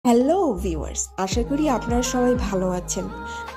Hello viewers, আশা করি আপনারা সবাই ভালো আছেন।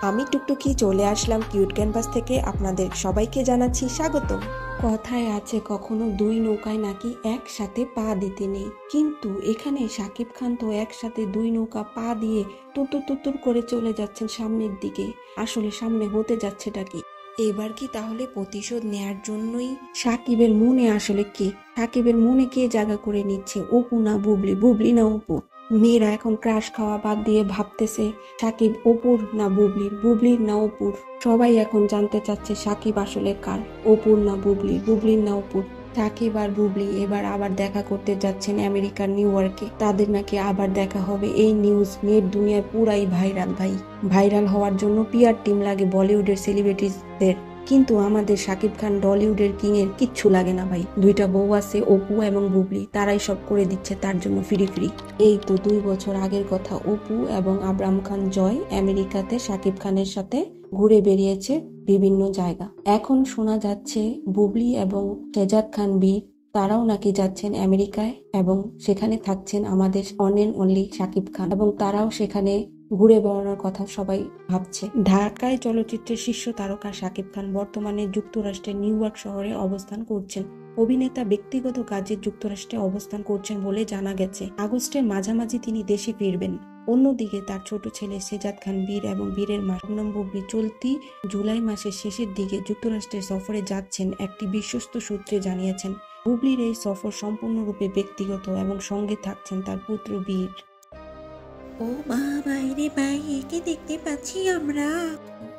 আমি টুকটুকি চলে আসলাম কিউট ক্যানভাস থেকে। আপনাদের সবাইকে জানাচ্ছি স্বাগতম। কথায় আছে কখনো দুই নৌকায় নাকি একসাথে পা দিতে নেই, কিন্তু এখানে শাকিব খান তো একসাথে দুই নৌকা পা দিয়ে তুতুর তুতুর করে চলে যাচ্ছেন সামনের দিকে। আসলে সামনে হতে যাচ্ছেটা কি? এবার কি তাহলে প্রতিশোধ নেয়ার জন্যই সাকিবের মনে আসলে কে? সাকিবের মনে কে জায়গা করে নিচ্ছে? অপু না বুবলি, বুবলি না অপু? মেয়েরা এখন ক্রাশ খাওয়া বাদ দিয়ে ভাবতেছে সাকিব অপুর না বুবলির, বুবলির না অপুর। সবাই এখন জানতে চাচ্ছে সাকিব আসলে কার, অপুর না বুবলির, বুবলির না অপুর। সাকিব আর বুবলি এবার আবার দেখা করতে যাচ্ছেন আমেরিকার নিউ ইয়র্কে। তাদের নাকি আবার দেখা হবে। এই নিউজ নেট দুনিয়ায় পুরাই ভাইরাল। ভাই, ভাইরাল হওয়ার জন্য পিআর টিম লাগে বলিউডের সেলিব্রিটিদের, কিন্তু আমাদের শাকিব খান ডলিউডের কিং এর কিচ্ছু লাগে না ভাই। দুইটা বউ আছে, অপু এবং বুবলি, তারাই সব করে দিচ্ছে তার জন্য ফ্রি ফ্রি। এই তো 2 বছর আগের কথা, অপু এবং আবরাম খান জয় আমেরিকাতে শাকিব খানের সাথে ঘুরে বেরিয়েছে বিভিন্ন জায়গা। এখন শোনা যাচ্ছে বুবলি এবং শেজাদ খান বীর তারাও নাকি যাচ্ছেন আমেরিকায় এবং সেখানে থাকছেন আমাদের on and only Shakib Khan, এবং তারাও সেখানে ঘুরে বেড়ানোর কথা সবাই ভাবছে। ঢাকায় চলচ্চিত্রের শীর্ষ তারকা শাকিব খান বর্তমানে যুক্তরাষ্ট্রের নিউ ইয়র্ক শহরে অবস্থান করছেন। অভিনেতা ব্যক্তিগত কাজে যুক্তরাষ্ট্রে অবস্থান করছেন বলে জানা গেছে। আগস্টের মাঝামাঝি তিনি দেশে ফিরবেন। অন্যদিকে তার ছোট ছেলে শেজাদ খান বীর এবং বীরের মা শবনম বুবলি চলতি জুলাই মাসের শেষের দিকে যুক্তরাষ্ট্রের সফরে যাচ্ছেন, একটি বিশ্বস্ত সূত্রে জানিয়েছেন। বুবলির এই সফর সম্পূর্ণরূপে ব্যক্তিগত এবং সঙ্গে থাকছেন তার পুত্র বীর। ও মা, বাইরে ভাই, একে দেখতে পাচ্ছি আমরা।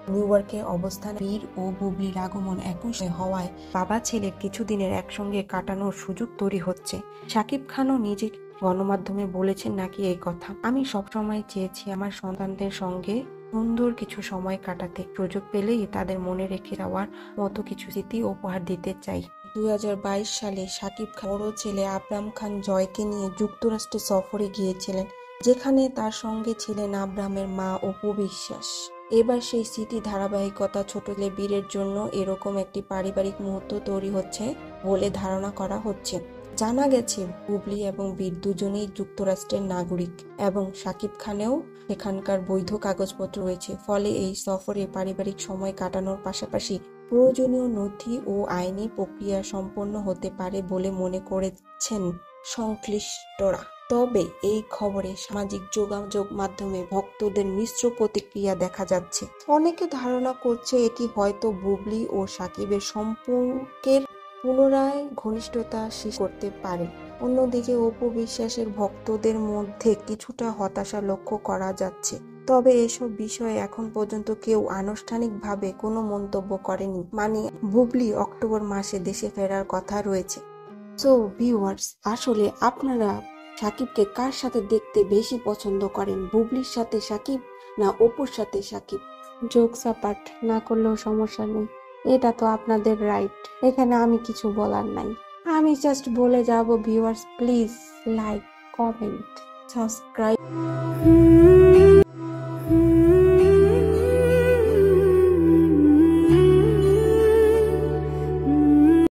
নিউ ইয়র্কে অবস্থান বীর ও বুবলির আগমন একই হওয়ায় বাবা ছেলের কিছুদিনের একসঙ্গে কাটানোর সুযোগ তৈরি হচ্ছে। শাকিব খানও নিজে গণমাধ্যমে বলেছেন নাকি এই কথা, আমি সবসময় চেয়েছি আমার সন্তানদের সঙ্গে সুন্দর কিছু সময় কাটাতে, সুযোগ পেলেই তাদের মনে রেখে যাওয়ার মতো কিছু স্মৃতি উপহার দিতে চাই। 2022 সালে শাকিব খান বড় ছেলে আবরাম খান জয়কে নিয়ে যুক্তরাষ্ট্রে সফরে গিয়েছিলেন, যেখানে তার সঙ্গে ছিলেন আবরামের মা অপু বিশ্বাস। এবার সেই স্মৃতি ধারাবাহিকতা ছোট ছেলে বীরের জন্য এরকম একটি পারিবারিক মুহূর্ত তৈরি হচ্ছে বলে ধারণা করা হচ্ছে। জানা গেছে বুবলি এবং বীর দুজনেই যুক্তরাষ্ট্রের নাগরিক এবং শাকিব খানেও সেখানকার বৈধ কাগজপত্র রয়েছে। ফলে এই সফরে পারিবারিক সময় কাটানোর পাশাপাশি প্রয়োজনীয় নথি ও আইনি প্রক্রিয়া সম্পন্ন হতে পারে বলে মনে করেছেন সংশ্লিষ্টরা। তবে এই খবরে সামাজিক যোগাযোগ মাধ্যমে ভক্তদের মিশ্র প্রতিক্রিয়া দেখা যাচ্ছে। অনেকে ধারণা করছে এটি হয়তো বুবলি ও সাকিবের সম্পর্কের পুনরায় ঘনিষ্ঠতা সৃষ্টি করতে পারে। অন্যদিকে অপু বিশ্বাসের ভক্তদের মধ্যে কিছুটা হতাশা লক্ষ্য করা যাচ্ছে। তবে এসব বিষয়ে এখন পর্যন্ত কেউ আনুষ্ঠানিকভাবে কোনো মন্তব্য করেনি। মানে, বুবলি অক্টোবর মাসে দেশে ফেরার কথা রয়েছে। সো ভিউয়ার্স, আসলে আপনারা সাকিবকে কার সাথে দেখতে বেশি পছন্দ করেন? বুবলির সাথে সাকিব না অপুর সাথে সাকিব? জোকস অ্যাপার্ট, না করলেও সমস্যা নেই, এটা তো আপনাদের রাইট, এখানে আমি কিছু বলার নাই। আমি জাস্ট বলে যাব viewers, please like, comment, subscribe.